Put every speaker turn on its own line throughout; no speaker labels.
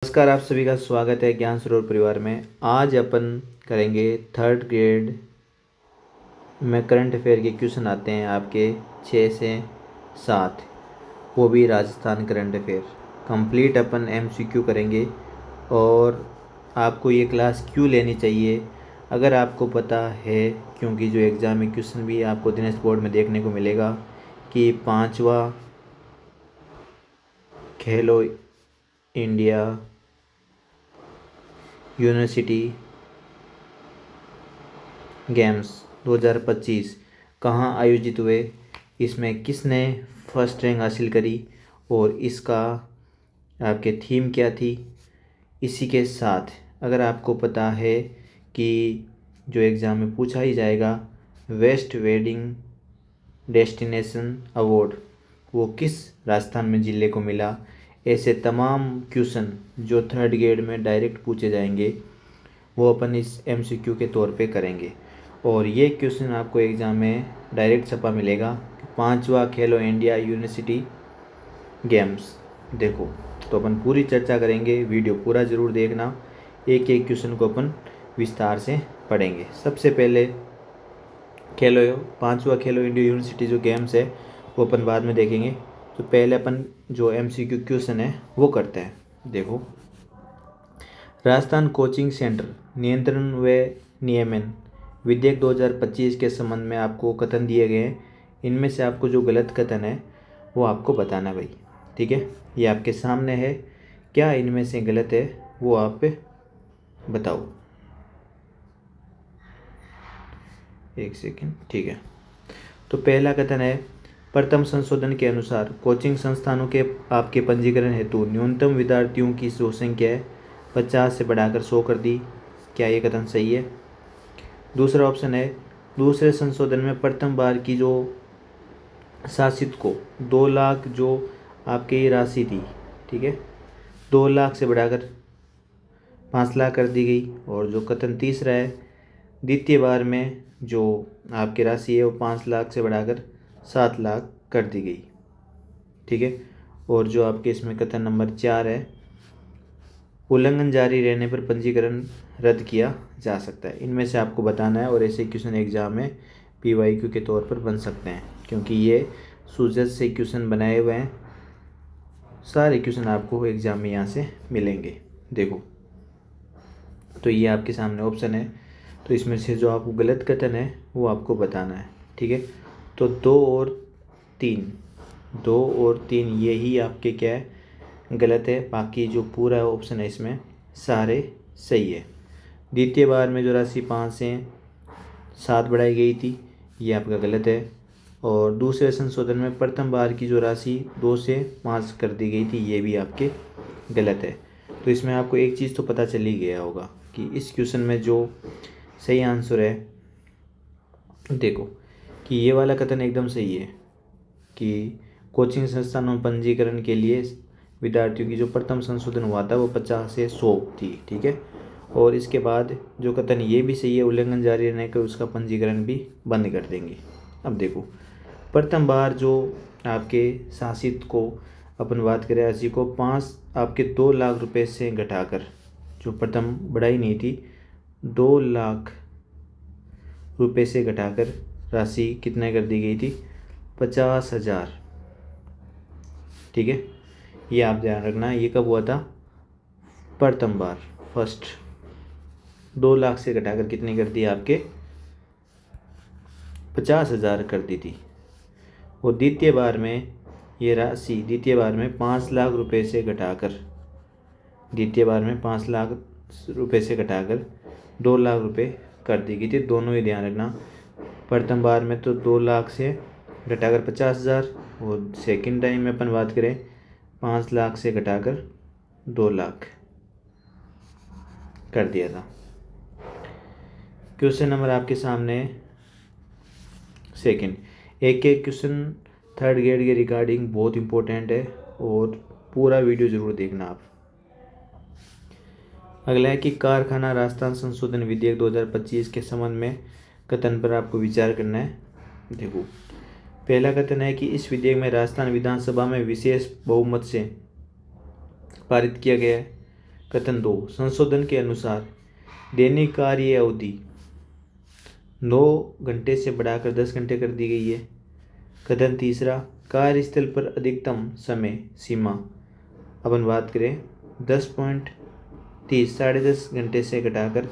नमस्कार, आप सभी का स्वागत है ज्ञान सरोवर परिवार में। आज अपन करेंगे थर्ड ग्रेड में करंट अफेयर के क्वेश्चन आते हैं आपके 6 से 7, वो भी राजस्थान करंट अफेयर। कंप्लीट अपन एमसीक्यू करेंगे और आपको ये क्लास क्यों लेनी चाहिए अगर आपको पता है, क्योंकि जो एग्ज़ाम में क्वेश्चन भी आपको दिनेश बोर्ड में देखने को मिलेगा कि 5वां खेलो इंडिया यूनिवर्सिटी गेम्स 2025 कहाँ आयोजित हुए, इसमें किसने फर्स्ट रैंक हासिल करी और इसका आपके थीम क्या थी। इसी के साथ अगर आपको पता है कि जो एग्ज़ाम में पूछा ही जाएगा बेस्ट वेडिंग डेस्टिनेशन अवार्ड वो किस राजस्थान में ज़िले को मिला, ऐसे तमाम क्वेश्चन जो थर्ड ग्रेड में डायरेक्ट पूछे जाएंगे वो अपन इस एमसीक्यू के तौर पे करेंगे। और ये क्वेश्चन आपको एग्ज़ाम में डायरेक्ट छपा मिलेगा, 5वां खेलो इंडिया यूनिवर्सिटी गेम्स। देखो, तो अपन पूरी चर्चा करेंगे, वीडियो पूरा ज़रूर देखना, एक एक क्वेश्चन को अपन विस्तार से पढ़ेंगे। सबसे पहले 5वां खेलो इंडिया यूनिवर्सिटी जो गेम्स है वो अपन बाद में देखेंगे। तो पहले अपन जो एमसीक्यू क्वेश्चन है वो करते हैं। देखो, राजस्थान कोचिंग सेंटर नियंत्रण व नियमन विधेयक 2025 के संबंध में आपको कथन दिए गए हैं। इनमें से आपको जो गलत कथन है वो आपको बताना भाई, ठीक है। ये आपके सामने है, क्या इनमें से गलत है वो आप बताओ। एक सेकंड, ठीक है। तो पहला कथन है, प्रथम संशोधन के अनुसार कोचिंग संस्थानों के आपके पंजीकरण हेतु न्यूनतम विद्यार्थियों की जो संख्या है 50 से बढ़ाकर 100 कर दी। क्या ये कथन सही है? दूसरा ऑप्शन है, दूसरे संशोधन में प्रथम बार की जो शासित को 2 लाख जो आपके ये राशि थी, ठीक है, 2 लाख से बढ़ाकर 5 लाख कर दी गई। और जो कथन तीसरा है, द्वितीय बार में जो आपकी राशि है वो 5 लाख से बढ़ाकर 7 लाख कर दी गई, ठीक है। और जो आपके इसमें कथन नंबर 4 है, उल्लंघन जारी रहने पर पंजीकरण रद्द किया जा सकता है। इनमें से आपको बताना है और ऐसे क्वेश्चन एग्जाम में पीवाईक्यू के तौर पर बन सकते हैं, क्योंकि ये सूजत से क्वेश्चन बनाए हुए हैं। सारे क्वेश्चन आपको एग्जाम में यहाँ से मिलेंगे। देखो, तो ये आपके सामने ऑप्शन है, तो इसमें से जो आपको गलत कथन है वो आपको बताना है, ठीक है। तो 2 और 3 यही आपके क्या है, गलत है। बाकी जो पूरा ऑप्शन है इसमें सारे सही है। द्वितीय बार में जो राशि 5 से 7 बढ़ाई गई थी ये आपका गलत है। और दूसरे संशोधन में प्रथम बार की जो राशि 2 से 5 कर दी गई थी ये भी आपके गलत है। तो इसमें आपको एक चीज़ तो पता चल ही गया होगा कि इस क्वेश्चन में जो सही आंसर है, देखो कि ये वाला कथन एकदम सही है कि कोचिंग संस्थानों में पंजीकरण के लिए विद्यार्थियों की जो प्रथम संशोधन हुआ था वो 50 से 100 थी, ठीक है। और इसके बाद जो कथन ये भी सही है, उल्लंघन जारी रहने का उसका पंजीकरण भी बंद कर देंगे। अब देखो, प्रथम बार जो आपके शासित को अपन बात करें राशि को 5 आपके 2 लाख रुपए से घटाकर, जो प्रथम बढ़ाई नहीं थी, 2 लाख रुपए से घटाकर राशि कितने कर दी गई थी, 50,000, ठीक है। ये आप ध्यान रखना, ये कब हुआ था, प्रथम बार, फर्स्ट। 2 लाख से घटाकर कितनी कर दी आपके, 50,000 कर दी थी। और द्वितीय बार में ये राशि द्वितीय बार में 5 लाख रुपए से घटाकर, द्वितीय बार में 5 लाख रुपए से घटाकर 2 लाख रुपए कर दी गई थी। दोनों ही ध्यान रखना, प्रथम बार में तो 2 लाख से घटाकर 50,000, और सेकंड टाइम में अपन बात करें 5 लाख से घटाकर 2 लाख कर दिया था। क्वेश्चन नंबर आपके सामने सेकंड, एक एक क्वेश्चन थर्ड ग्रेड के रिगार्डिंग बहुत इंपॉर्टेंट है और पूरा वीडियो ज़रूर देखना आप। अगला है कि कारखाना राजस्थान संशोधन विधेयक 2025 के संबंध में कथन पर आपको विचार करना है। देखो, पहला कथन है कि इस विधेयक में राजस्थान विधानसभा में विशेष बहुमत से पारित किया गया है। कथन 2, संशोधन के अनुसार दैनिक कार्य अवधि 9 घंटे से बढ़ाकर 10 घंटे कर दी गई है। कथन तीसरा, कार्यस्थल पर अधिकतम समय सीमा अपन बात करें 10.30 10.5 घंटे से घटाकर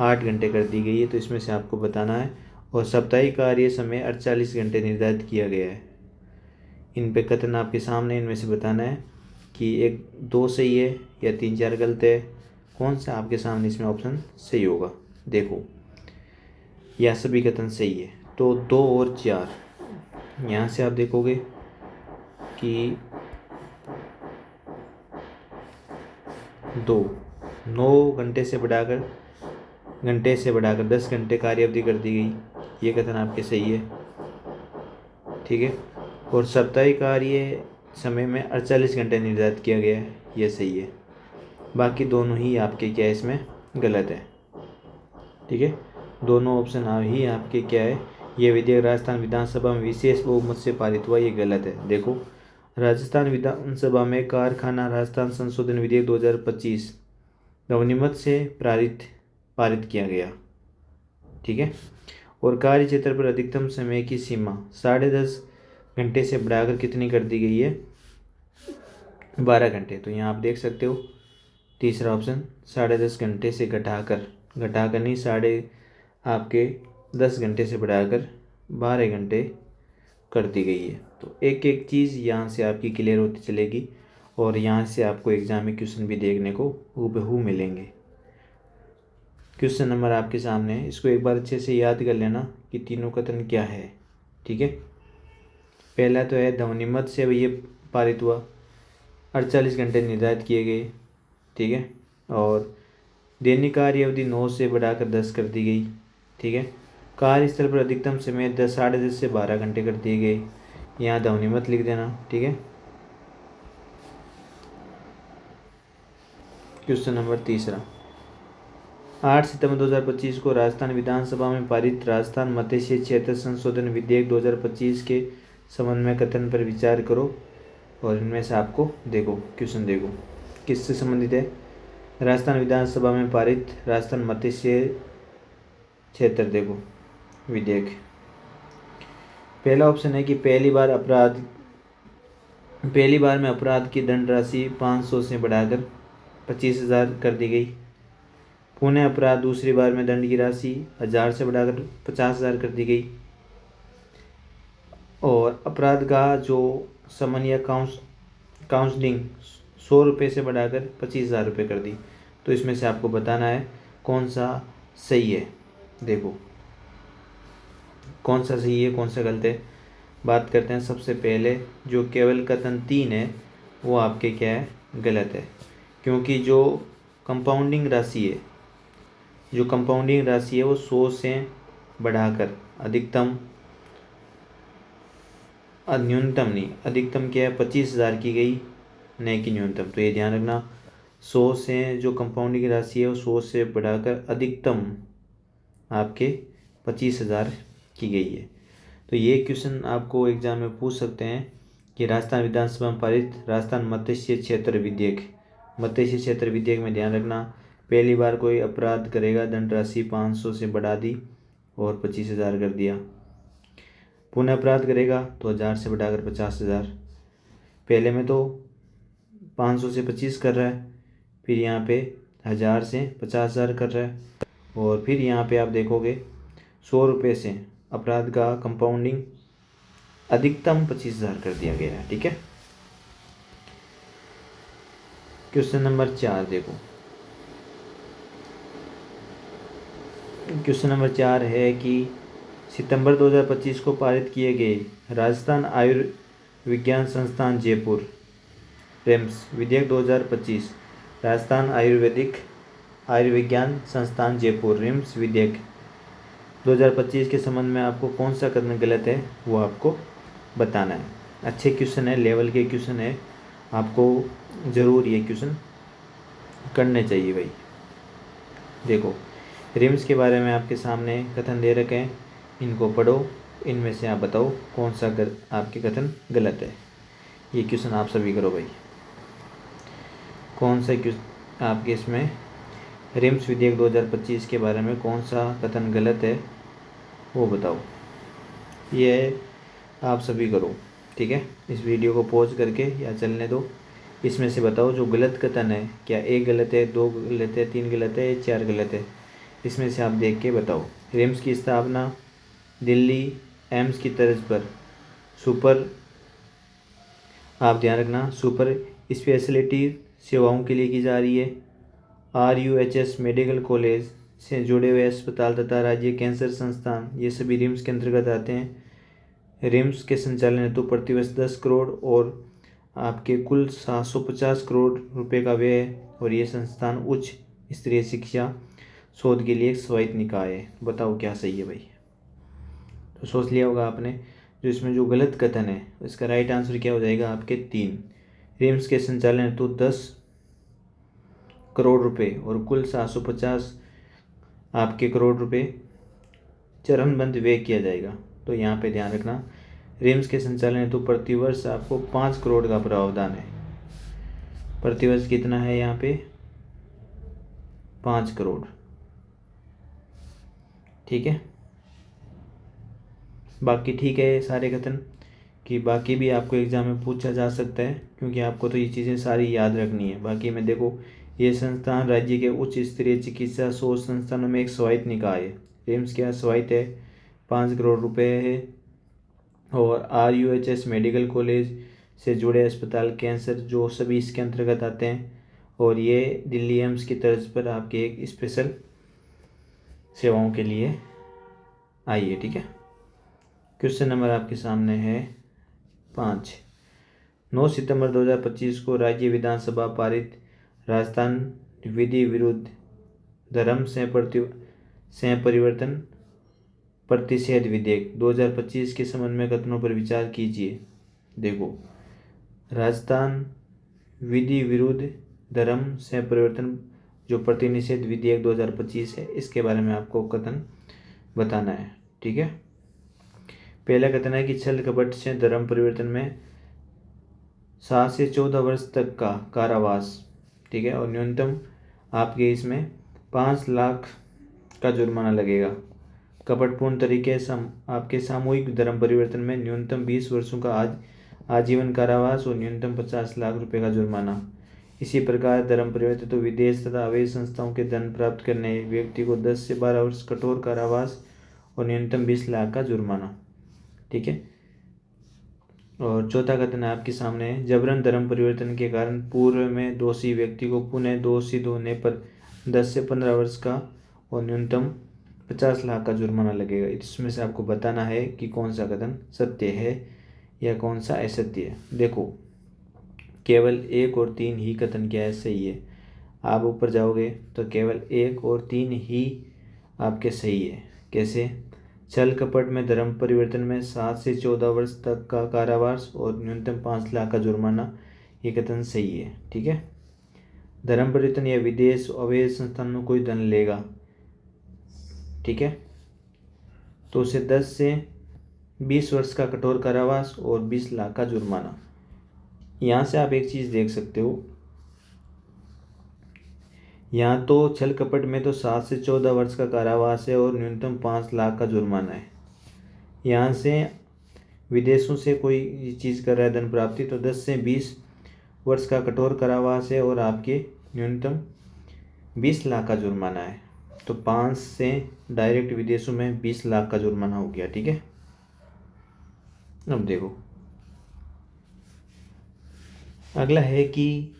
8 घंटे कर दी गई है। तो इसमें से आपको बताना है। और साप्ताहिक कार्य समय 48 घंटे निर्धारित किया गया है। इन पे कथन आपके सामने, इनमें से बताना है कि 1-2 सही है या 3-4 गलत है। कौन सा आपके सामने इसमें ऑप्शन सही होगा। देखो, यह सभी कथन सही है। तो 2 और 4 यहाँ से आप देखोगे कि 9 घंटे से बढ़ाकर 10 घंटे कार्य अवधि कर दी गई। ये कथन आपके सही है, ठीक है। और साप्ताहिक कार्य समय में 48 घंटे निर्धारित किया गया है, ये सही है। बाकी दोनों ही आपके क्या है, इसमें गलत है, ठीक है। दोनों ऑप्शन ही आपके क्या है, ये विधेयक राजस्थान विधानसभा में विशेष बहुमत से पारित हुआ, ये गलत है। देखो, राजस्थान विधानसभा में कारखाना राजस्थान संशोधन विधेयक 2025 ध्वनिमत से पारित किया गया, ठीक है। और कार्य क्षेत्र पर अधिकतम समय की सीमा 10.5 घंटे से बढ़ाकर कितनी कर दी गई है, 12 घंटे। तो यहाँ आप देख सकते हो तीसरा ऑप्शन 10.5 घंटे से घटाकर नहीं, आपके 10 घंटे से बढ़ाकर 12 घंटे कर दी गई है। तो एक एक चीज़ यहाँ से आपकी क्लियर होती चलेगी। और यहाँ से आपको एग्जाम में क्वेश्चन भी देखने को हूबहू मिलेंगे। क्वेश्चन नंबर आपके सामने है, इसको एक बार अच्छे से याद कर लेना कि तीनों कथन क्या है, ठीक है। पहला तो है ध्वनिमत से ये पारित हुआ, 48 घंटे निर्धारित किए गए, ठीक है। और दैनिक कार्य अवधि 9 से बढ़ाकर 10 कर दी गई, ठीक है। कार्यस्थल पर अधिकतम समय 10 से 12 घंटे कर दिए गए। यहाँ ध्वनिमत लिख देना, ठीक है। क्वेश्चन नंबर तीसरा, 8 सितंबर 2025 को राजस्थान विधानसभा में पारित राजस्थान मत्स्य क्षेत्र संशोधन विधेयक 2025 के संबंध में कथन पर विचार करो। और इनमें से आपको देखो क्वेश्चन, देखो किससे संबंधित है। राजस्थान विधानसभा में पारित राजस्थान मत्स्य क्षेत्र देखो विधेयक। पहला ऑप्शन है कि पहली बार में अपराध की दंड राशि 500 से बढ़ाकर 25,000 कर दी गई। पुनः अपराध दूसरी बार में दंड की राशि 1000 से बढ़ाकर 50,000 कर दी गई। और अपराध का जो समन या काउंसलिंग 100 रुपये से बढ़ाकर 25,000 रुपये कर दी। तो इसमें से आपको बताना है कौन सा सही है। देखो कौन सा सही है, कौन सा गलत है। बात करते हैं सबसे पहले, जो केवल कथन 3 है वो आपके क्या है, गलत है। क्योंकि जो कंपाउंडिंग राशि है वो 100 से बढ़ाकर अधिकतम, न्यूनतम नहीं, अधिकतम क्या है 25,000 की गई, नहीं कि न्यूनतम। तो ये ध्यान रखना, 100 से जो कंपाउंडिंग राशि है वो 100 से बढ़ाकर अधिकतम आपके 25,000 की गई है। तो ये क्वेश्चन आपको एग्जाम में पूछ सकते हैं कि राजस्थान विधानसभा में पारित राजस्थान मत्स्य क्षेत्र विधेयक में ध्यान रखना, पहली बार कोई अपराध करेगा दंड राशि 500 से बढ़ा दी और 25,000 कर दिया। पुनः अपराध करेगा तो 1000 से बढ़ाकर 50,000। पहले में तो 500 से 25 कर रहा है, फिर यहाँ पे 1000 से 50,000 कर रहा है। और फिर यहाँ पे आप देखोगे 100 रुपये से अपराध का कंपाउंडिंग अधिकतम 25,000 कर दिया गया है, ठीक है। क्वेश्चन नंबर 4 देखो, क्वेश्चन नंबर 4 है कि सितंबर 2025 को पारित किए गए राजस्थान आयुर्विज्ञान संस्थान जयपुर रिम्स विधेयक 2025, राजस्थान आयुर्विज्ञान संस्थान जयपुर रिम्स विधेयक 2025 के संबंध में आपको कौन सा कथन गलत है वो आपको बताना है। अच्छे क्वेश्चन है, लेवल के क्वेश्चन है, आपको ज़रूर ये क्वेश्चन करने चाहिए भाई। देखो रिम्स के बारे में आपके सामने कथन दे रखे हैं, इनको पढ़ो, इनमें से आप बताओ कौन सा आपके कथन गलत है। ये क्वेश्चन आप सभी करो भाई। कौन सा आपके इसमें रिम्स विधेयक 2025 के बारे में कौन सा कथन गलत है वो बताओ। ये आप सभी करो, ठीक है। इस वीडियो को पॉज करके या चलने दो, इसमें से बताओ जो गलत कथन है, क्या एक गलत है, दो गलत है, तीन गलत है, चार गलत है, इसमें से आप देख के बताओ। रिम्स की स्थापना दिल्ली एम्स की तर्ज पर सुपर, आप ध्यान रखना, सुपर स्पेशलिटी सेवाओं के लिए की जा रही है। RUHS मेडिकल कॉलेज से जुड़े हुए अस्पताल तथा राज्य कैंसर संस्थान, ये सभी रिम्स के अंतर्गत आते हैं। रिम्स के संचालन हेतु प्रतिवर्ष 10 करोड़ और आपके कुल 750 करोड़ रुपए का व्यय है। और ये संस्थान उच्च स्तरीय शिक्षा शोध के लिए एक स्वायत्त निकाय है। बताओ क्या सही है भाई। तो सोच लिया होगा आपने। जो इसमें जो गलत कथन है इसका राइट आंसर क्या हो जाएगा आपके 3। रिम्स के संचालन हेतु 10 करोड़ रुपए और कुल 750 आपके करोड़ रुपए चरणबद्ध व्यय किया जाएगा। तो यहाँ पे ध्यान रखना, रिम्स के संचालन हेतु प्रतिवर्ष आपको 5 करोड़ का प्रावधान है। प्रतिवर्ष कितना है यहाँ पे 5 करोड़, ठीक है। बाकी ठीक है सारे कथन कि बाकी भी आपको एग्जाम में पूछा जा सकता है, क्योंकि आपको तो ये चीज़ें सारी याद रखनी है। बाकी में देखो, ये संस्थान राज्य के उच्च स्तरीय चिकित्सा शोध संस्थानों में एक स्वायत्त निकाय है। रिम्स क्या स्वायत्त है, 5 करोड़ रुपए है। और RUHS मेडिकल कॉलेज से जुड़े अस्पताल कैंसर जो सभी इसके अंतर्गत आते हैं। और ये दिल्ली एम्स की तर्ज पर आपके एक स्पेशल सेवाओं के लिए आई है, ठीक है। क्वेश्चन नंबर आपके सामने है 5। 9 सितंबर 2025 को राज्य विधानसभा पारित राजस्थान विधि विरुद्ध धर्म सह परिवर्तन प्रतिषेध विधेयक 2025 के संबंध में कथनों पर विचार कीजिए। देखो, राजस्थान विधि विरुद्ध धर्म सह परिवर्तन जो प्रतिनिषेध विधेयक 2025 है, इसके बारे में आपको कथन बताना है, ठीक है। पहला कथन है कि छल कपट से धर्म परिवर्तन में 7 से 14 वर्ष तक का कारावास, ठीक है, और न्यूनतम आपके इसमें 5 लाख का जुर्माना लगेगा। कपटपूर्ण तरीके आपके सामूहिक धर्म परिवर्तन में न्यूनतम 20 वर्षों का आजीवन कारावास और न्यूनतम 50 लाख रुपए का जुर्माना। इसी प्रकार धर्म परिवर्तन तो विदेश तथा अवैध संस्थाओं के धन प्राप्त करने व्यक्ति को 10 से 12 वर्ष कठोर कारावास और न्यूनतम 20 लाख का जुर्माना, ठीक है। और चौथा कथन है आपके सामने, जबरन धर्म परिवर्तन के कारण पूर्व में दोषी व्यक्ति को पुनः दोषी होने पर 10 से 15 वर्ष का और न्यूनतम 50 लाख का जुर्माना लगेगा। इसमें से आपको बताना है कि कौन सा कथन सत्य है या कौन सा असत्य है। देखो, केवल 1 और 3 ही कथन क्या है सही है। आप ऊपर जाओगे तो केवल 1 और 3 ही आपके सही है। कैसे? छल कपट में धर्म परिवर्तन में 7 से 14 वर्ष तक का कारावास और न्यूनतम 5 लाख का जुर्माना, ये कथन सही है, ठीक है। धर्म परिवर्तन या विदेश अवैध संस्थानों कोई धन लेगा, ठीक है, तो उसे 10 से 20 वर्ष का कठोर कारावास और 20 लाख का जुर्माना। यहाँ से आप एक चीज़ देख सकते हो, यहाँ तो छल कपट में तो 7 से 14 वर्ष का कारावास है और न्यूनतम 5 लाख का जुर्माना है। यहाँ से विदेशों से कोई चीज़ कर रहा है धन प्राप्ति, तो 10 से 20 वर्ष का कठोर कारावास है और आपके न्यूनतम 20 लाख का जुर्माना है। तो 5 से डायरेक्ट विदेशों में 20 लाख का जुर्माना हो गया, ठीक है। अब देखो, अगला है कि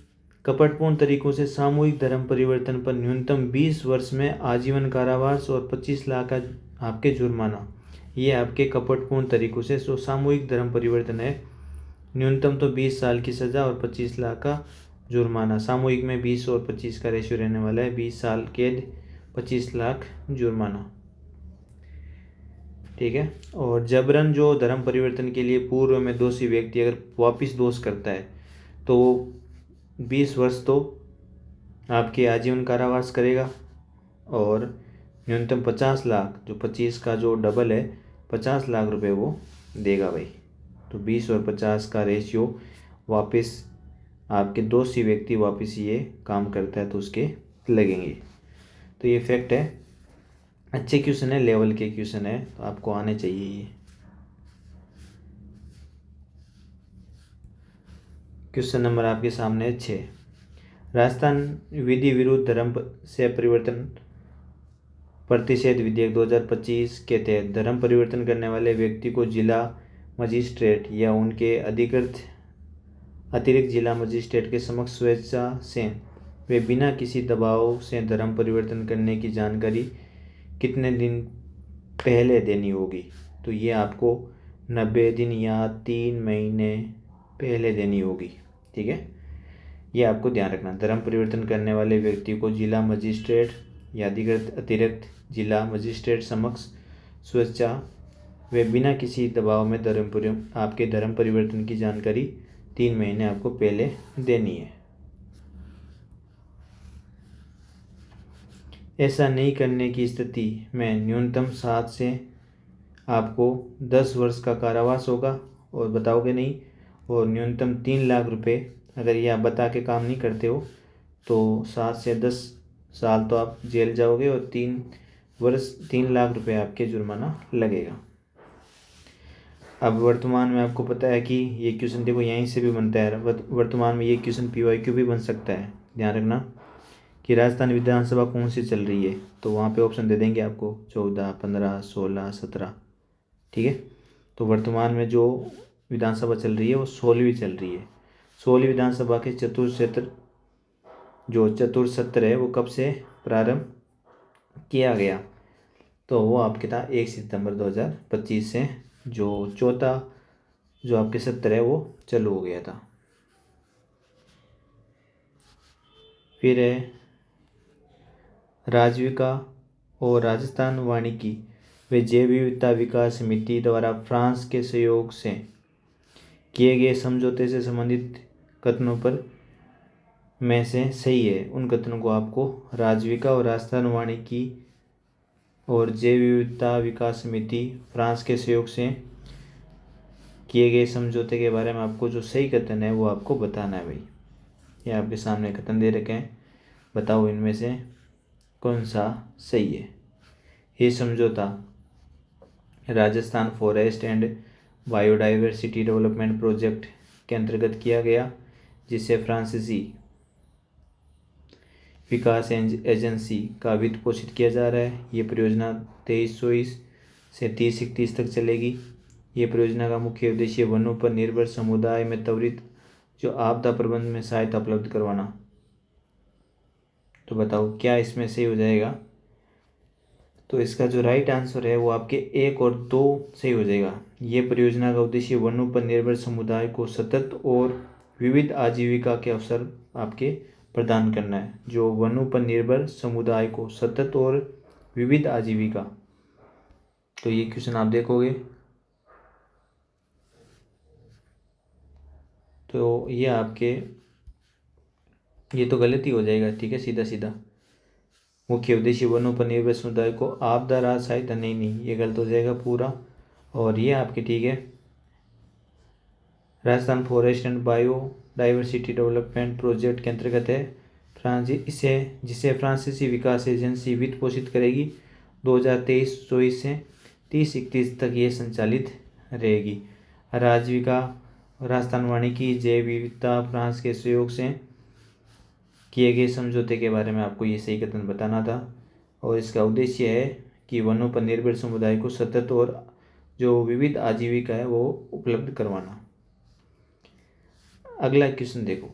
कपटपूर्ण तरीकों से सामूहिक धर्म परिवर्तन पर न्यूनतम 20 वर्ष में आजीवन कारावास और 25 लाख का आपके जुर्माना। ये आपके कपटपूर्ण तरीकों से जो सामूहिक धर्म परिवर्तन है, न्यूनतम तो 20 साल की सज़ा और 25 लाख का जुर्माना। सामूहिक में 20 और 25 का रेशियो रहने वाला है, 20 साल कैद 25 लाख जुर्माना, ठीक है। और जबरन जो धर्म परिवर्तन के लिए पूर्व में दोषी व्यक्ति अगर वापिस दोष करता है तो 20 वर्ष तो आपके आजीवन कारावास करेगा और न्यूनतम 50 लाख, जो 25 का जो डबल है 50 लाख रुपए वो देगा भाई। तो 20 और 50 का रेशियो वापस आपके 2 व्यक्ति वापस ये काम करता है तो उसके लगेंगे। तो ये फैक्ट है, अच्छे क्वेश्चन है, लेवल के क्वेश्चन है, तो आपको आने चाहिए ये। क्वेश्चन नंबर आपके सामने 6। राजस्थान विधि विरुद्ध धर्म से परिवर्तन प्रतिषेध विधेयक 2025 के तहत धर्म परिवर्तन करने वाले व्यक्ति को जिला मजिस्ट्रेट या उनके अधिकृत अतिरिक्त जिला मजिस्ट्रेट के समक्ष स्वेच्छा से वे बिना किसी दबाव से धर्म परिवर्तन करने की जानकारी कितने दिन पहले देनी होगी? तो ये आपको 90 दिन या 3 महीने पहले देनी होगी। ठीक है, ये आपको ध्यान रखना। धर्म परिवर्तन करने वाले व्यक्ति को जिला मजिस्ट्रेट या अतिरिक्त जिला मजिस्ट्रेट समक्ष स्वेच्छा वे बिना किसी दबाव में आपके धर्म परिवर्तन की जानकारी 3 महीने आपको पहले देनी है। ऐसा नहीं करने की स्थिति में न्यूनतम 7 से आपको 10 वर्ष का कारावास होगा और बताओगे नहीं, और न्यूनतम 3 लाख रुपए, अगर ये आप बता के काम नहीं करते हो तो 7 से 10 साल तो आप जेल जाओगे और 3 लाख रुपए आपके जुर्माना लगेगा। अब वर्तमान में आपको पता है कि ये क्वेश्चन देखो यहीं से भी बनता है, वर्तमान में ये क्वेश्चन PYQ भी बन सकता है। ध्यान रखना कि राजस्थान विधानसभा कौन सी चल रही है, तो वहाँ पे ऑप्शन दे देंगे आपको 14, 15, 16, 17। ठीक है, तो वर्तमान में जो विधानसभा चल रही है वो 16वीं चल रही है। 16वीं विधानसभा के चतुर्थ सत्र है वो कब से प्रारंभ किया गया? तो वो आपके था 1 सितंबर 2025 से जो चौथा जो आपके सत्र है वो चालू हो गया था। फिर है राजविका और राजस्थान वानिकी व जैव विविधता विकास समिति द्वारा फ्रांस के सहयोग से किए गए समझौते से संबंधित कथनों पर में से सही है उन कथनों को आपको राजविका और राजस्थान वानिकी और जैव विविधता विकास समिति फ्रांस के सहयोग से किए गए समझौते के बारे में आपको जो सही कथन है वो आपको बताना है भाई। ये आपके सामने कथन दे रखे हैं, बताओ इनमें से कौन सा सही है। ये समझौता Rajasthan forest and biodiversity development project के अंतर्गत किया गया, जिससे फ्रांसीसी विकास एजेंसी का वित्त पोषित किया जा रहा है। ये परियोजना 2324 से 3031 तक चलेगी। ये परियोजना का मुख्य उद्देश्य वनों पर निर्भर समुदाय में त्वरित जो आपदा प्रबंधन में सहायता उपलब्ध करवाना। तो बताओ क्या इसमें सही हो जाएगा? तो इसका जो राइट आंसर है वो आपके 1 और 2 सही हो जाएगा। ये परियोजना का उद्देश्य वनों पर निर्भर समुदाय को सतत और विविध आजीविका के अवसर आपके प्रदान करना है। जो वनों पर निर्भर समुदाय को सतत और विविध आजीविका, तो ये क्वेश्चन आप देखोगे तो ये आपके ये तो गलत ही हो जाएगा। ठीक है, सीधा सीधा मुख्य उद्देश्य वनों पर निर्भर समुदाय को आपदा राहत सहायता, नहीं ये गलत हो जाएगा पूरा। और ये आपके ठीक है Rajasthan forest and bio diversity development project के अंतर्गत है जिसे फ्रांसीसी विकास एजेंसी वित्त पोषित करेगी। 2023-24 से 3031 तक ये संचालित रहेगी। राजविका राजस्थान वानिकी जैव विविधता फ्रांस के सहयोग से किए गए समझौते के बारे में आपको ये सही कथन बताना था। और इसका उद्देश्य है कि वनों पर निर्भर समुदाय को सतत और जो विविध आजीविका है वो उपलब्ध करवाना। अगला क्वेश्चन देखो,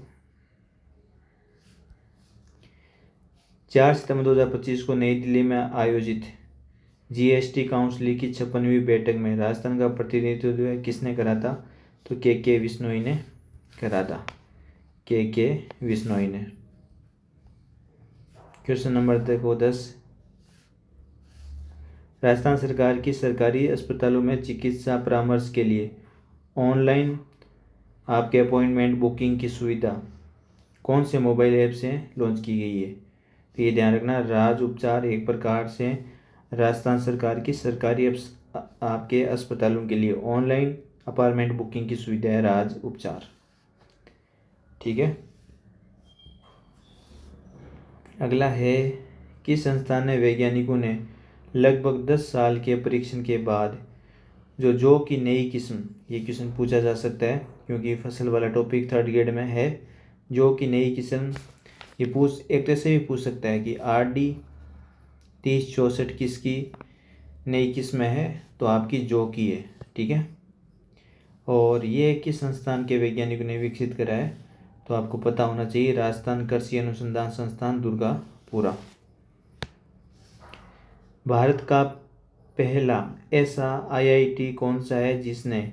4 सितंबर 2025 को नई दिल्ली में आयोजित GST काउंसिल की 56वीं बैठक में राजस्थान का प्रतिनिधित्व किसने करा था? तो के विश्नोई ने करा था। के विश्नोई ने। क्वेश्चन नंबर देखो 10, राजस्थान सरकार की सरकारी अस्पतालों में चिकित्सा परामर्श के लिए ऑनलाइन आपके अपॉइंटमेंट बुकिंग की सुविधा कौन से मोबाइल ऐप से लॉन्च की गई है? तो ये ध्यान रखना, राज उपचार एक प्रकार से राजस्थान सरकार की सरकारी आपके अस्पतालों के लिए ऑनलाइन अपॉइंटमेंट बुकिंग की सुविधा है राज उपचार। ठीक है। अगला है, किस संस्थान ने वैज्ञानिकों ने लगभग 10 साल के परीक्षण के बाद जौ की नई किस्म, ये क्वेश्चन पूछा जा सकता है क्योंकि फसल वाला टॉपिक 3rd ग्रेड में है। जौ की नई किस्म, ये एक तरह से भी पूछ सकता है कि RD 3064 किसकी नई किस्म है, तो आपकी जौ की है, ठीक है। और ये किस संस्थान के वैज्ञानिकों ने विकसित करा है, तो आपको पता होना चाहिए, राजस्थान कृषि अनुसंधान संस्थान दुर्गापुरा। भारत का पहला ऐसा IIT कौन सा है जिसने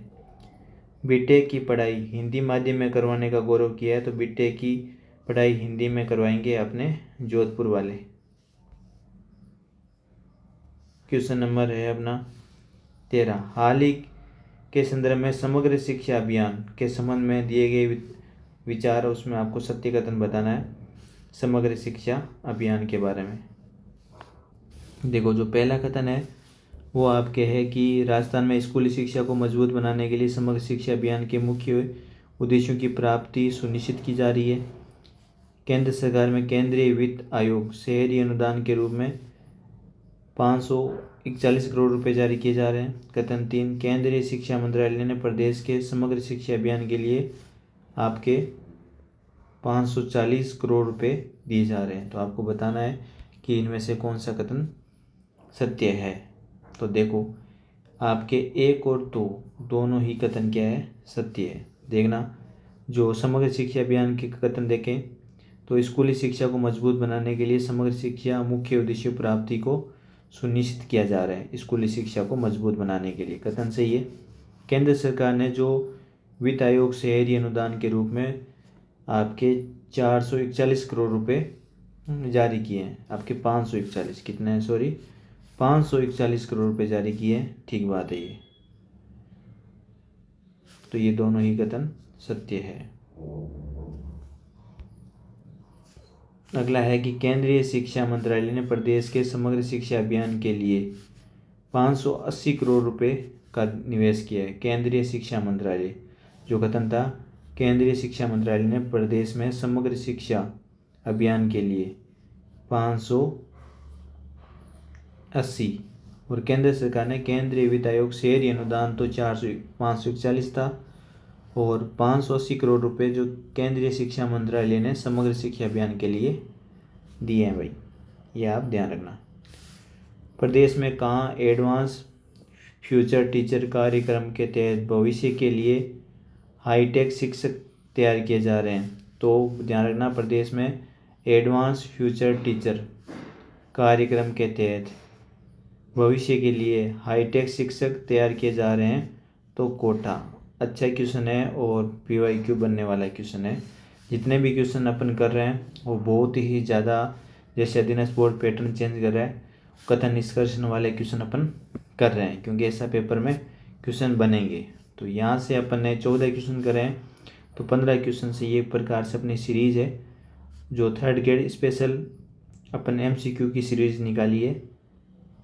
बीटेक की पढ़ाई हिंदी माध्यम में करवाने का गौरव किया है, तो बीटेक की पढ़ाई हिंदी में करवाएंगे अपने जोधपुर वाले। क्वेश्चन नंबर है अपना 13, हाल ही के संदर्भ में समग्र शिक्षा अभियान के संबंध में दिए गए विचार, उसमें आपको सत्य कथन बताना है समग्र शिक्षा अभियान के बारे में। देखो, जो पहला कथन है वो आपके है कि राजस्थान में स्कूली शिक्षा को मजबूत बनाने के लिए समग्र शिक्षा अभियान के मुख्य उद्देश्यों की प्राप्ति सुनिश्चित की जा रही है। केंद्र सरकार में केंद्रीय वित्त आयोग शहरी अनुदान के रूप में 541 करोड़ रुपए जारी किए जा रहे हैं। कथन 3, केंद्रीय शिक्षा मंत्रालय ने प्रदेश के समग्र शिक्षा अभियान के लिए आपके 540 करोड़ रुपए दिए जा रहे हैं। तो आपको बताना है कि इनमें से कौन सा कथन सत्य है। तो देखो, आपके 1 और 2 दोनों ही कथन क्या है, सत्य है। देखना, जो समग्र शिक्षा अभियान के कथन देखें तो स्कूली शिक्षा को मजबूत बनाने के लिए समग्र शिक्षा मुख्य उद्देश्य प्राप्ति को सुनिश्चित किया जा रहा है। स्कूली शिक्षा को मजबूत बनाने के लिए कथन सही है। केंद्र सरकार ने जो वित्त आयोग शहरी अनुदान के रूप में आपके 441 करोड़ रुपए जारी किए हैं, आपके 541 कितने हैं, सॉरी 541 करोड़ रुपए जारी किए हैं, ठीक बात है ये। तो ये दोनों ही कथन सत्य है। अगला है कि केंद्रीय शिक्षा मंत्रालय ने प्रदेश के समग्र शिक्षा अभियान के लिए 580 करोड़ रुपए का निवेश किया है। केंद्रीय शिक्षा मंत्रालय, जो कथन था, केंद्रीय शिक्षा मंत्रालय ने प्रदेश में समग्र शिक्षा अभियान के लिए 580 और केंद्र सरकार ने केंद्रीय वित्त आयोग शहरी अनुदान तो 541 था और 580 करोड़ रुपए जो केंद्रीय शिक्षा मंत्रालय ने समग्र शिक्षा अभियान के लिए दिए हैं भाई, ये आप ध्यान रखना। प्रदेश में कहाँ एडवांस फ्यूचर टीचर कार्यक्रम के तहत भविष्य के लिए हाईटेक शिक्षक तैयार किए जा रहे हैं, तो ध्यान रखना, प्रदेश में एडवांस फ्यूचर टीचर कार्यक्रम के तहत भविष्य के लिए हाईटेक शिक्षक तैयार किए जा रहे हैं, तो कोटा। अच्छा क्वेश्चन है और PYQ बनने वाला क्वेश्चन है। जितने भी क्वेश्चन अपन कर रहे हैं वो बहुत ही ज़्यादा, जैसे अधीनस्थ बोर्ड पैटर्न चेंज कर रहा है, कथन निष्कर्षण वाले क्वेश्चन अपन कर रहे हैं क्योंकि ऐसा पेपर में क्वेश्चन बनेंगे। तो यहाँ से अपन ने 14 क्वेश्चन करे हैं, तो 15 क्वेश्चन से ये प्रकार से अपनी सीरीज़ है जो 3rd ग्रेड स्पेशल अपन MCQ की सीरीज़ निकाली है।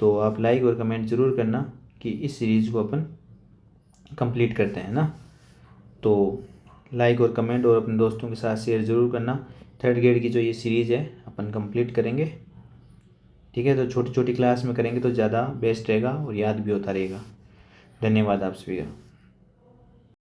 तो आप लाइक और कमेंट ज़रूर करना कि इस सीरीज़ को अपन कंप्लीट करते हैं ना। तो लाइक और कमेंट और अपने दोस्तों के साथ शेयर ज़रूर करना। 3rd ग्रेड की जो ये सीरीज़ है अपन कंप्लीट करेंगे, ठीक है। तो छोटी छोटी क्लास में करेंगे तो ज़्यादा बेस्ट रहेगा और याद भी होता रहेगा। धन्यवाद आप सभी का।